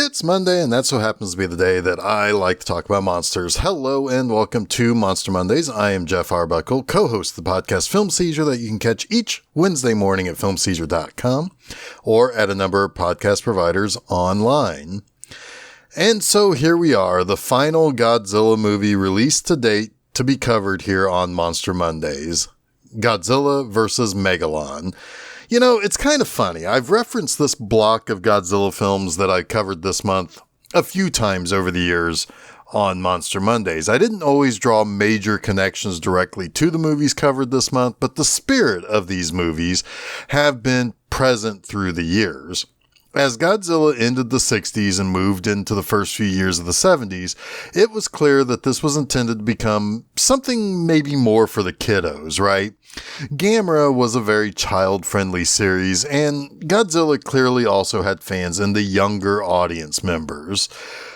It's Monday, and that so happens to be the day that I like to talk about monsters. Hello, and welcome to Monster Mondays. I am Jeff Arbuckle, co-host of the podcast Film Seizure that you can catch each Wednesday morning at filmseizure.com or at a number of podcast providers online. And so here we are, the final Godzilla movie released to date to be covered here on Monster Mondays. Godzilla vs. Megalon. You know, it's kind of funny. I've referenced this block of Godzilla films that I covered this month a few times over the years on Monster Mondays. I didn't always draw major connections directly to the movies covered this month, but the spirit of these movies have been present through the years. As Godzilla ended the 60s and moved into the first few years of the 70s, it was clear that this was intended to become something maybe more for the kiddos, right? Gamera was a very child-friendly series, and Godzilla clearly also had fans in the younger audience members.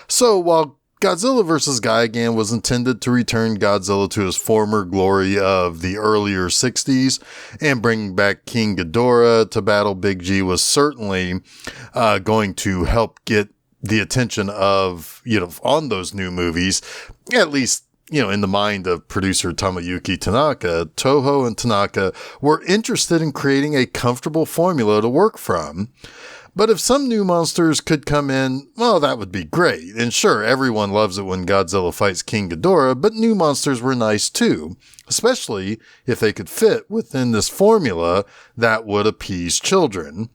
So while Godzilla vs. Gigan was intended to return Godzilla to his former glory of the earlier 60s, and bringing back King Ghidorah to battle Big G was certainly going to help get the attention of, on those new movies, at least, in the mind of producer Tomoyuki Tanaka. Toho and Tanaka were interested in creating a comfortable formula to work from. But if some new monsters could come in, well, that would be great. And sure, everyone loves it when Godzilla fights King Ghidorah, but new monsters were nice too, especially if they could fit within this formula that would appease children.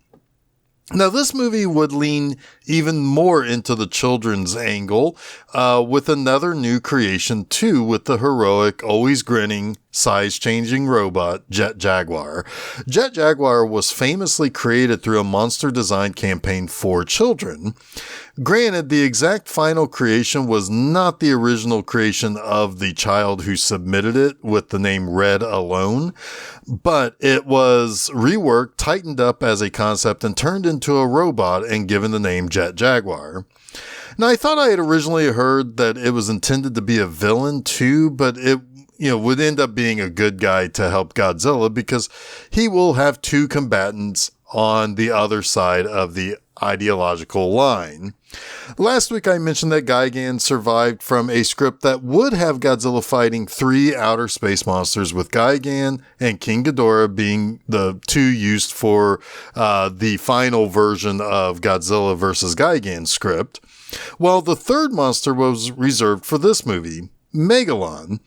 Now, this movie would lean even more into the children's angle, with another new creation too, with the heroic, always grinning, size-changing robot, Jet Jaguar. Jet Jaguar was famously created through a monster design campaign for children. Granted, the exact final creation was not the original creation of the child who submitted it with the name Red alone, but it was reworked, tightened up as a concept, and turned into a robot and given the name Jet Jaguar. Now, I thought I had originally heard that it was intended to be a villain too, but it would end up being a good guy to help Godzilla because he will have two combatants on the other side of the ideological line. Last week I mentioned that Gigan survived from a script that would have Godzilla fighting three outer space monsters, with Gigan and King Ghidorah being the two used for the final version of Godzilla vs. Gigan script. Well, the third monster was reserved for this movie, Megalon.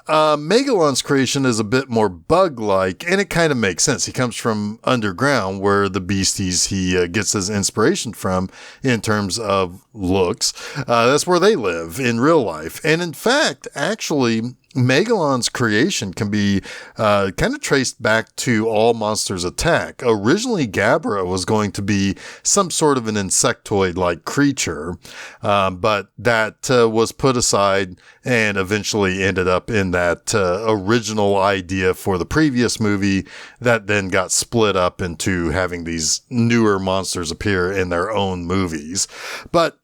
Megalon's creation is a bit more bug-like, and it kind of makes sense. He comes from underground, where the beasties he gets his inspiration from in terms of looks. That's where they live in real life. And in fact, actually, Megalon's creation can be kind of traced back to All Monsters Attack. Originally, Gabra was going to be some sort of an insectoid-like creature, but that was put aside and eventually ended up in that original idea for the previous movie that then got split up into having these newer monsters appear in their own movies. But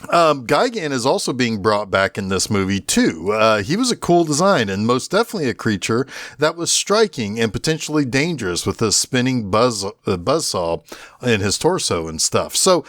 Gigan is also being brought back in this movie too. He was a cool design and most definitely a creature that was striking and potentially dangerous with a spinning buzzsaw in his torso and stuff. So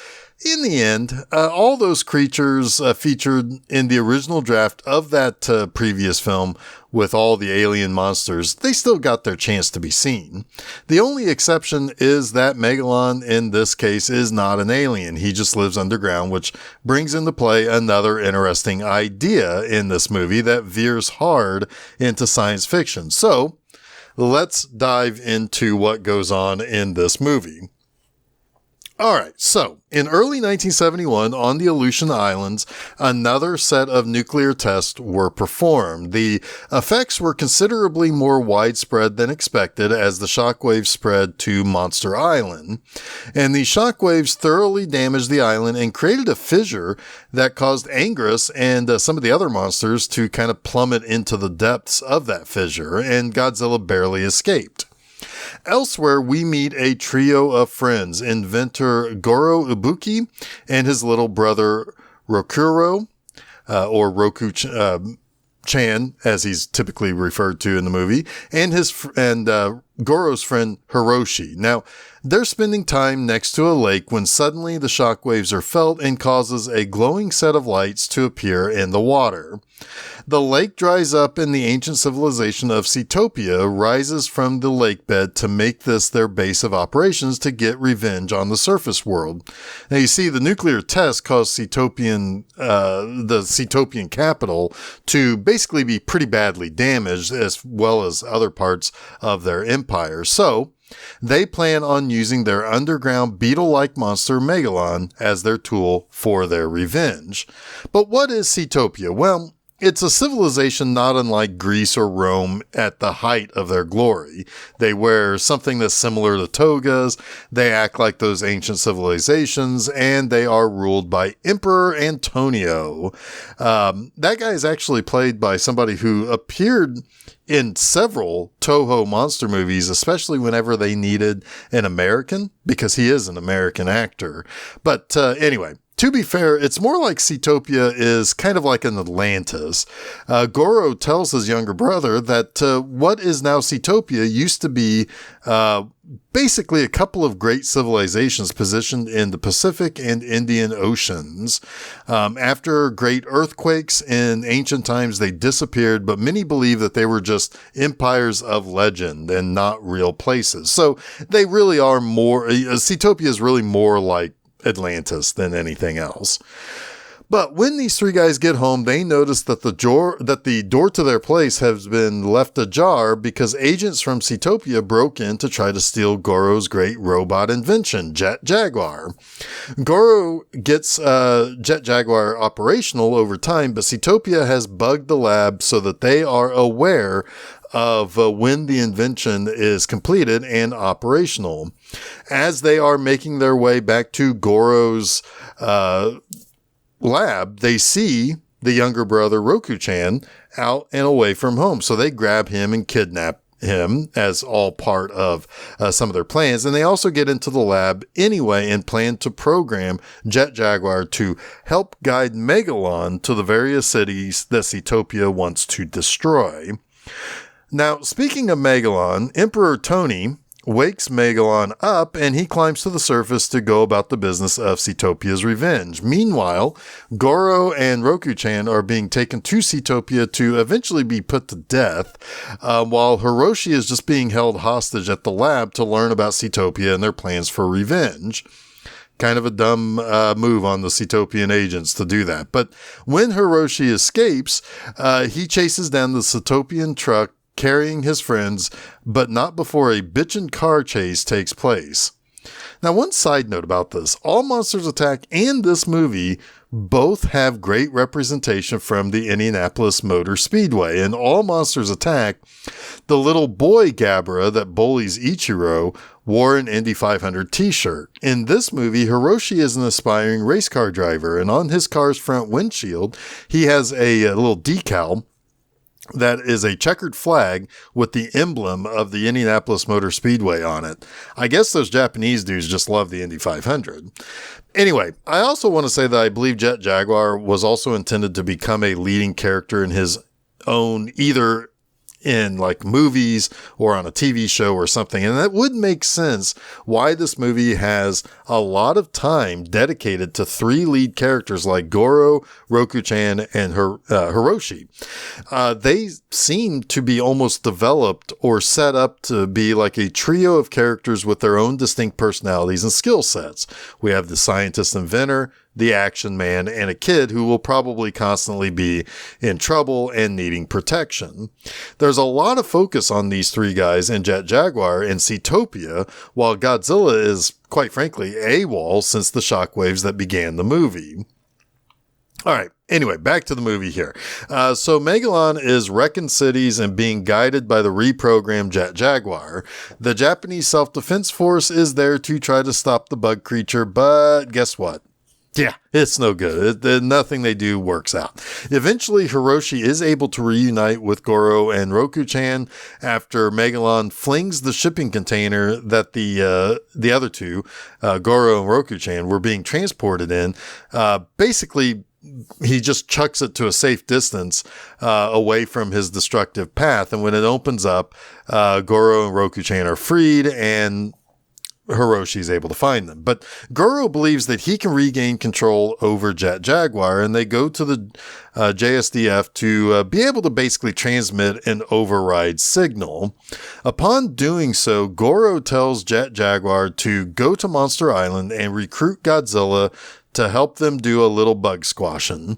in the end, all those creatures featured in the original draft of that previous film with all the alien monsters, they still got their chance to be seen. The only exception is that Megalon in this case is not an alien. He just lives underground, which brings into play another interesting idea in this movie that veers hard into science fiction. So let's dive into what goes on in this movie. All right, so in early 1971 on the Aleutian Islands, another set of nuclear tests were performed. The effects were considerably more widespread than expected as the shockwaves spread to Monster Island. And the shockwaves thoroughly damaged the island and created a fissure that caused Anguirus and some of the other monsters to kind of plummet into the depths of that fissure, and Godzilla barely escaped. Elsewhere, we meet a trio of friends, inventor Goro Ibuki and his little brother Rokuro, or Roku-chan, as he's typically referred to in the movie, and Goro's friend Hiroshi. Now, they're spending time next to a lake when suddenly the shockwaves are felt and causes a glowing set of lights to appear in the water. The lake dries up and the ancient civilization of Seatopia rises from the lake bed to make this their base of operations to get revenge on the surface world. Now you see, the nuclear test caused the Seatopian capital to basically be pretty badly damaged, as well as other parts of their empire. So they plan on using their underground beetle-like monster Megalon as their tool for their revenge. But what is Seatopia? Well, it's a civilization not unlike Greece or Rome at the height of their glory. They wear something that's similar to togas, they act like those ancient civilizations, and they are ruled by Emperor Antonio. That guy is actually played by somebody who appeared in several Toho monster movies, especially whenever they needed an American, because he is an American actor. But anyway, to be fair, it's more like Seatopia is kind of like an Atlantis. Goro tells his younger brother that what is now Seatopia used to be basically a couple of great civilizations positioned in the Pacific and Indian Oceans. After great earthquakes in ancient times, they disappeared, but many believe that they were just empires of legend and not real places. So they really are more, Seatopia is really more like Atlantis than anything else. But when these three guys get home, they notice that the door to their place has been left ajar because agents from Seatopia broke in to try to steal Goro's great robot invention, Jet Jaguar. Goro gets Jet Jaguar operational over time, but Seatopia has bugged the lab so that they are aware of when the invention is completed and operational. As they are making their way back to Goro's lab, they see the younger brother Roku-chan out and away from home. So they grab him and kidnap him as all part of some of their plans. And they also get into the lab anyway and plan to program Jet Jaguar to help guide Megalon to the various cities that Seatopia wants to destroy. Now, speaking of Megalon, Emperor Tony wakes Megalon up and he climbs to the surface to go about the business of Seatopia's revenge. Meanwhile, Goro and Roku-chan are being taken to Seatopia to eventually be put to death, while Hiroshi is just being held hostage at the lab to learn about Seatopia and their plans for revenge. Kind of a dumb move on the Seatopian agents to do that. But when Hiroshi escapes, he chases down the Seatopian truck carrying his friends, but not before a bitchin' car chase takes place. Now, one side note about this, All Monsters Attack and this movie both have great representation from the Indianapolis Motor Speedway. In All Monsters Attack, the little boy Gabra that bullies Ichiro wore an Indy 500 t-shirt. In this movie, Hiroshi is an aspiring race car driver, and on his car's front windshield, he has a little decal that is a checkered flag with the emblem of the Indianapolis Motor Speedway on it. I guess those Japanese dudes just love the Indy 500. Anyway, I also want to say that I believe Jet Jaguar was also intended to become a leading character in his own, either in like movies or on a TV show or something. And that would make sense why this movie has a lot of time dedicated to three lead characters like Goro, Roku-chan, and Hiroshi. They seem to be almost developed or set up to be like a trio of characters with their own distinct personalities and skill sets. We have the scientist inventor, the action man, and a kid who will probably constantly be in trouble and needing protection. There's a lot of focus on these three guys in Jet Jaguar and Seatopia, while Godzilla is, quite frankly, AWOL since the shockwaves that began the movie. All right. Anyway, back to the movie here. So Megalon is wrecking cities and being guided by the reprogrammed Jet Jaguar. The Japanese Self-Defense Force is there to try to stop the bug creature, but guess what? Yeah, it's no good. Nothing they do works out. Eventually, Hiroshi is able to reunite with Goro and Roku-chan after Megalon flings the shipping container that the other two, Goro and Roku-chan, were being transported in. Basically, he just chucks it to a safe distance away from his destructive path. And when it opens up, Goro and Roku-chan are freed, and Hiroshi is able to find them. But Goro believes that he can regain control over Jet Jaguar, and they go to the JSDF to be able to basically transmit an override signal. Upon doing so, Goro tells Jet Jaguar to go to Monster Island and recruit Godzilla to help them do a little bug squashing.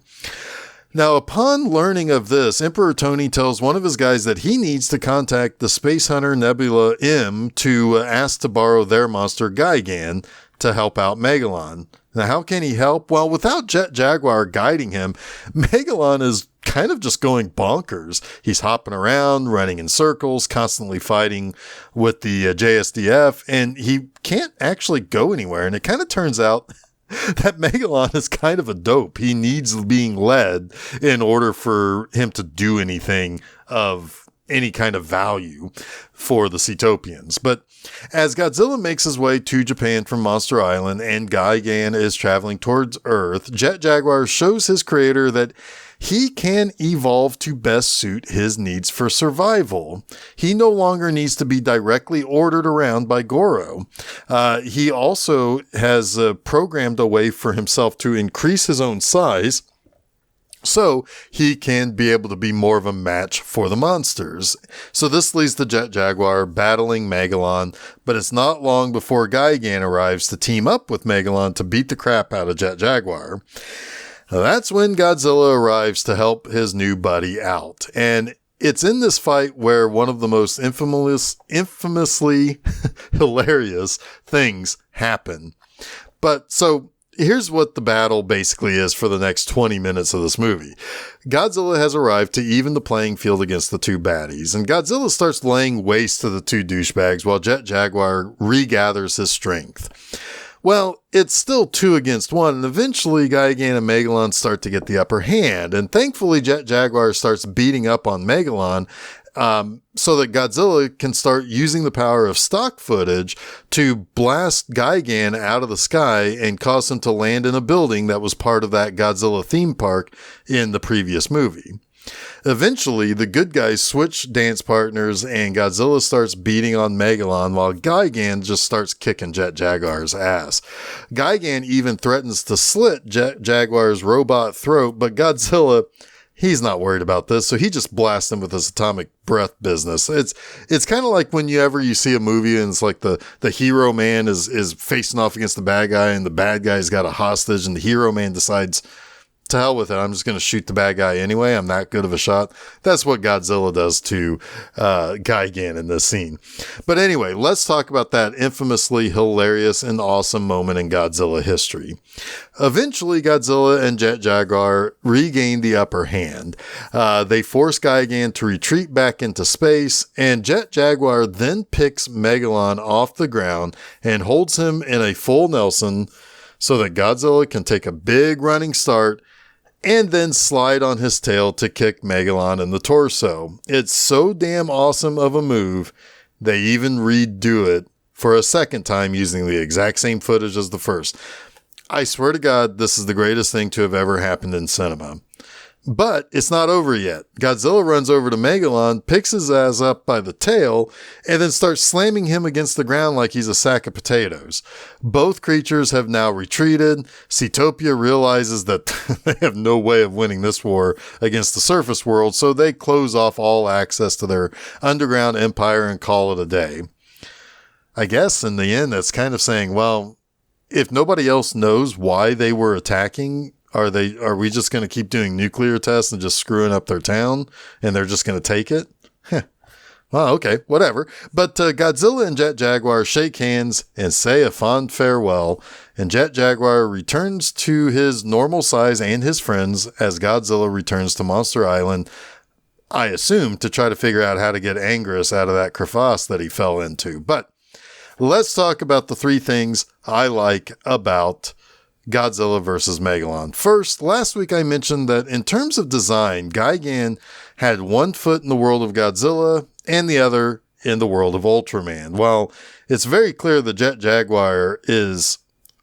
Now, upon learning of this, Emperor Tony tells one of his guys that he needs to contact the Space Hunter Nebula M to ask to borrow their monster Gigan to help out Megalon. Now, how can he help? Well, without Jet Jaguar guiding him, Megalon is kind of just going bonkers. He's hopping around, running in circles, constantly fighting with the JSDF, and he can't actually go anywhere. And it kind of turns out that Megalon is kind of a dope. He needs being led in order for him to do anything of any kind of value for the Cetopians. But as Godzilla makes his way to Japan from Monster Island and Gigan is traveling towards Earth, Jet Jaguar shows his creator that he can evolve to best suit his needs for survival. He no longer needs to be directly ordered around by Goro. He also has programmed a way for himself to increase his own size, so he can be able to be more of a match for the monsters. So this leads to Jet Jaguar battling Megalon, but it's not long before Gigan arrives to team up with Megalon to beat the crap out of Jet Jaguar. Now, that's when Godzilla arrives to help his new buddy out. And it's in this fight where one of the most infamously hilarious things happen. But so here's what the battle basically is for the next 20 minutes of this movie. Godzilla has arrived to even the playing field against the two baddies, and Godzilla starts laying waste to the two douchebags while Jet Jaguar regathers his strength. Well, it's still 2 against 1, and eventually Gigan and Megalon start to get the upper hand, and thankfully Jet Jaguar starts beating up on Megalon so that Godzilla can start using the power of stock footage to blast Gigan out of the sky and cause him to land in a building that was part of that Godzilla theme park in the previous movie. Eventually, the good guys switch dance partners and Godzilla starts beating on Megalon while Gigan just starts kicking Jet Jaguar's ass. Gigan even threatens to slit Jet Jaguar's robot throat, but Godzilla, he's not worried about this, so he just blasts him with his atomic breath business. It's kind of like when you see a movie and it's like the hero man is facing off against the bad guy and the bad guy's got a hostage and the hero man decides, to hell with it, I'm just going to shoot the bad guy anyway. I'm that good of a shot. That's what Godzilla does to Gigan in this scene. But anyway, let's talk about that infamously hilarious and awesome moment in Godzilla history. Eventually, Godzilla and Jet Jaguar regain the upper hand. They force Gigan to retreat back into space, and Jet Jaguar then picks Megalon off the ground and holds him in a full Nelson so that Godzilla can take a big running start and then slide on his tail to kick Megalon in the torso. It's so damn awesome of a move, they even redo it for a second time using the exact same footage as the first. I swear to God, this is the greatest thing to have ever happened in cinema. But it's not over yet. Godzilla runs over to Megalon, picks his ass up by the tail, and then starts slamming him against the ground like he's a sack of potatoes. Both creatures have now retreated. Cetopia realizes that they have no way of winning this war against the surface world, so they close off all access to their underground empire and call it a day. I guess in the end, that's kind of saying, well, if nobody else knows why they were attacking, are we just going to keep doing nuclear tests and just screwing up their town and they're just going to take it? Well, okay, whatever. But Godzilla and Jet Jaguar shake hands and say a fond farewell, and Jet Jaguar returns to his normal size and his friends as Godzilla returns to Monster Island, I assume to try to figure out how to get Anguirus out of that crevasse that he fell into. But let's talk about the 3 things I like about Godzilla vs. Megalon. First, last week I mentioned that in terms of design, Gigan had 1 foot in the world of Godzilla and the other in the world of Ultraman. While it's very clear the Jet Jaguar is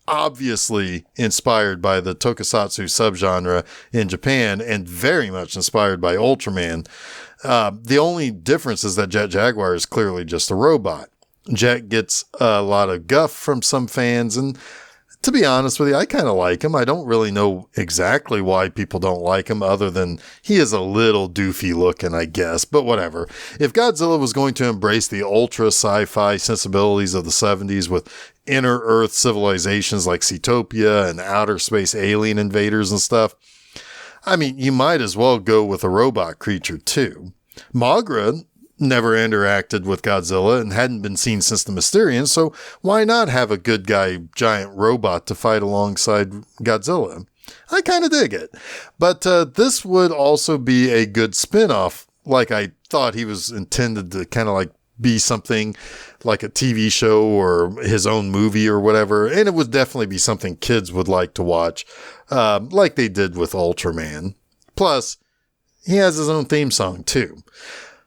obviously inspired by the tokusatsu subgenre in Japan and very much inspired by Ultraman. The only difference is that Jet Jaguar is clearly just a robot. Jet gets a lot of guff from some fans, and to be honest with you, I kind of like him. I don't really know exactly why people don't like him other than he is a little doofy looking, I guess, but whatever. If Godzilla was going to embrace the ultra sci-fi sensibilities of the 70s with inner Earth civilizations like Seatopia and outer space alien invaders and stuff, I mean, you might as well go with a robot creature too. Mothra never interacted with Godzilla and hadn't been seen since the Mysterians, so why not have a good guy giant robot to fight alongside Godzilla? I kind of dig it. But this would also be a good spin-off, like I thought he was intended to kind of like be something like a TV show or his own movie or whatever, and it would definitely be something kids would like to watch, like they did with Ultraman. Plus, he has his own theme song too.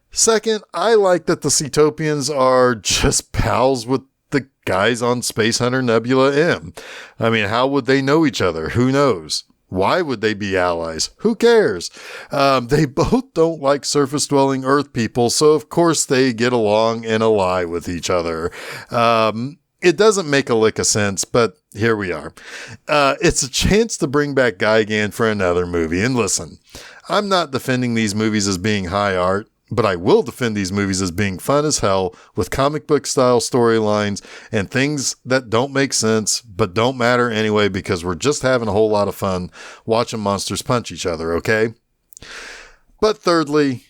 Second, I like that the Seatopians are just pals with the guys on Space Hunter Nebula M. I mean, how would they know each other? Who knows? Why would they be allies? Who cares? They both don't like surface-dwelling Earth people, so of course they get along and ally with each other. It doesn't make a lick of sense, but here we are. It's a chance to bring back Gigan for another movie. And listen, I'm not defending these movies as being high art, but I will defend these movies as being fun as hell with comic book style storylines and things that don't make sense, but don't matter anyway because we're just having a whole lot of fun watching monsters punch each other, okay? But thirdly,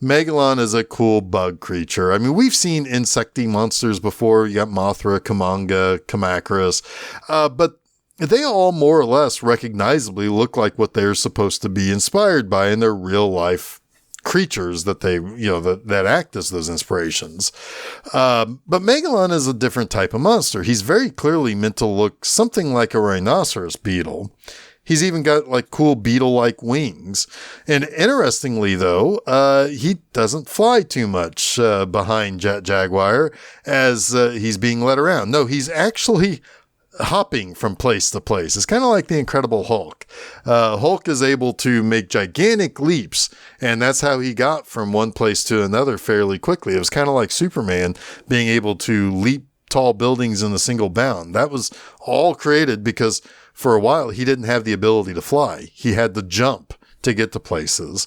Megalon is a cool bug creature. I mean, we've seen insecty monsters before. You got Mothra, Kamanga, Kamacuras, but they all more or less recognizably look like what they're supposed to be inspired by in their real life creatures that they, that act as those inspirations. But Megalon is a different type of monster. He's very clearly meant to look something like a rhinoceros beetle. He's even got like cool beetle-like wings. And interestingly though, he doesn't fly too much behind Jet Jaguar as he's being led around. No, he's actually hopping from place to place. It's kind of like the Incredible Hulk. Hulk is able to make gigantic leaps, and that's how he got from one place to another fairly quickly. It was kind of like Superman being able to leap tall buildings in a single bound. That was all created because for a while he didn't have the ability to fly. He had to jump to get to places.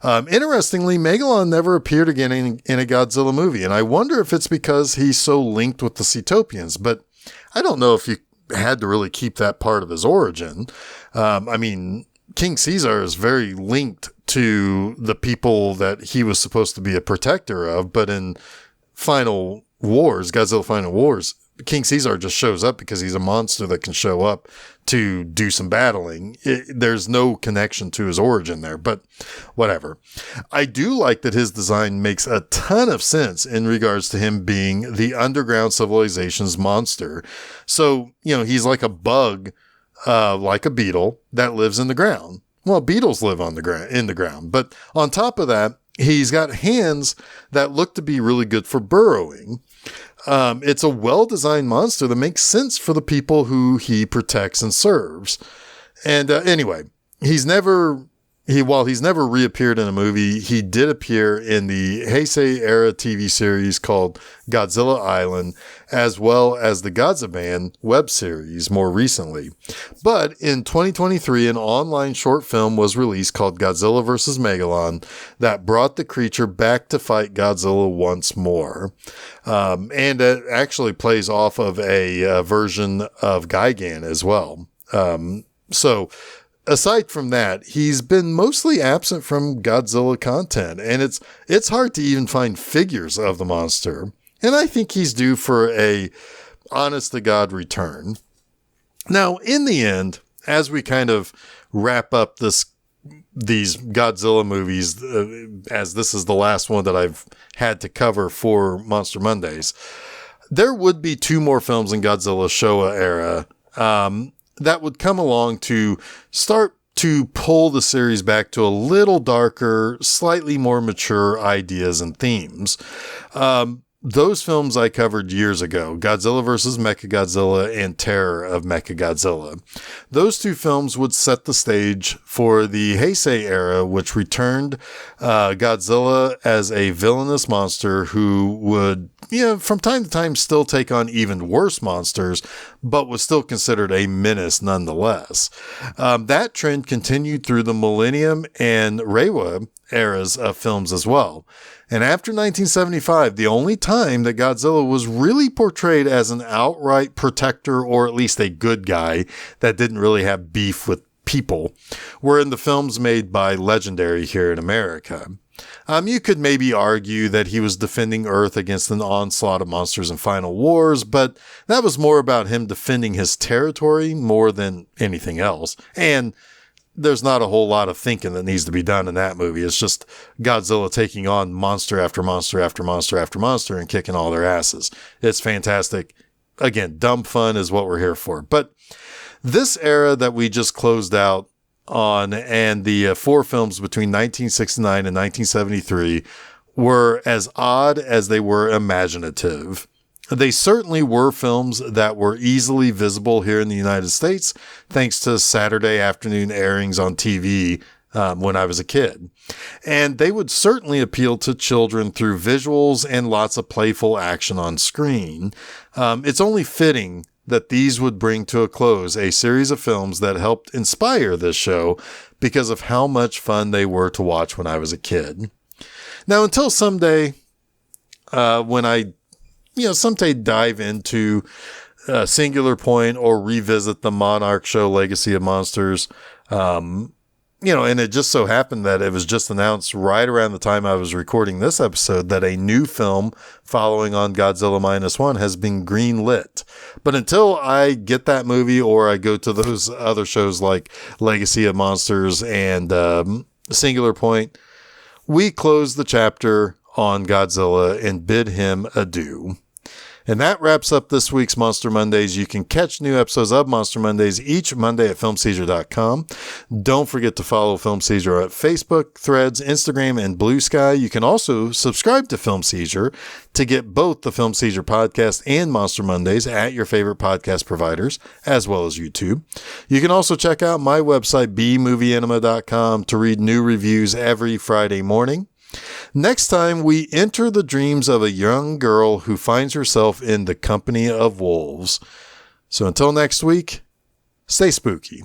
Interestingly, Megalon never appeared again in a Godzilla movie, and I wonder if it's because he's so linked with the Seatopians, but I don't know if you had to really keep that part of his origin. I mean, King Caesar is very linked to the people that he was supposed to be a protector of, but in Godzilla Final Wars, King Caesar just shows up because he's a monster that can show up to do some battling. There's no connection to his origin there, but whatever. I do like that his design makes a ton of sense in regards to him being the underground civilization's monster. So, he's like a bug, like a beetle that lives in the ground. Well, beetles live in the ground, but on top of that, he's got hands that look to be really good for burrowing. It's a well-designed monster that makes sense for the people who he protects and serves. And anyway, while he's never reappeared in a movie, he did appear in the Heisei era TV series called Godzilla Island, as well as the Godzilla web series more recently. But in 2023, an online short film was released called Godzilla vs. Megalon that brought the creature back to fight Godzilla once more. And it actually plays off of a version of Gigan as well. So aside from that, he's been mostly absent from Godzilla content, and it's hard to even find figures of the monster. And I think he's due for a honest-to-God return. Now, in the end, as we kind of wrap up these Godzilla movies, as this is the last one that I've had to cover for Monster Mondays, there would be 2 more films in Godzilla's Showa era that would come along to start to pull the series back to a little darker, slightly more mature ideas and themes. those films I covered years ago, Godzilla vs. Mechagodzilla and Terror of Mechagodzilla. Those two films would set the stage for the Heisei era, which returned Godzilla as a villainous monster who would, from time to time still take on even worse monsters, but was still considered a menace nonetheless. That trend continued through the Millennium and Reiwa eras of films as well. And after 1975, the only time that Godzilla was really portrayed as an outright protector, or at least a good guy that didn't really have beef with people, were in the films made by Legendary here in America. You could maybe argue that he was defending Earth against an onslaught of monsters in Final Wars, but that was more about him defending his territory more than anything else. And there's not a whole lot of thinking that needs to be done in that movie. It's just Godzilla taking on monster after monster after monster after monster and kicking all their asses. It's fantastic. Again, dumb fun is what we're here for. But this era that we just closed out on, and the 4 films between 1969 and 1973 were as odd as they were imaginative. They certainly were films that were easily visible here in the United States, thanks to Saturday afternoon airings on TV when I was a kid. And they would certainly appeal to children through visuals and lots of playful action on screen. It's only fitting that these would bring to a close a series of films that helped inspire this show because of how much fun they were to watch when I was a kid. Now, until someday, when I someday dive into Singular Point or revisit the Monarch show Legacy of Monsters, and it just so happened that it was just announced right around the time I was recording this episode that a new film following on Godzilla -1 has been greenlit. But until I get that movie, or I go to those other shows like Legacy of Monsters and Singular Point, we close the chapter on Godzilla and bid him adieu. And that wraps up this week's Monster Mondays. You can catch new episodes of Monster Mondays each Monday at filmseizure.com. Don't forget to follow Film Seizure at Facebook, Threads, Instagram, and Blue Sky. You can also subscribe to Film Seizure to get both the Film Seizure podcast and Monster Mondays at your favorite podcast providers, as well as YouTube. You can also check out my website, bmovieanima.com, to read new reviews every Friday morning. Next time, we enter the dreams of a young girl who finds herself in the company of wolves. So until next week, stay spooky.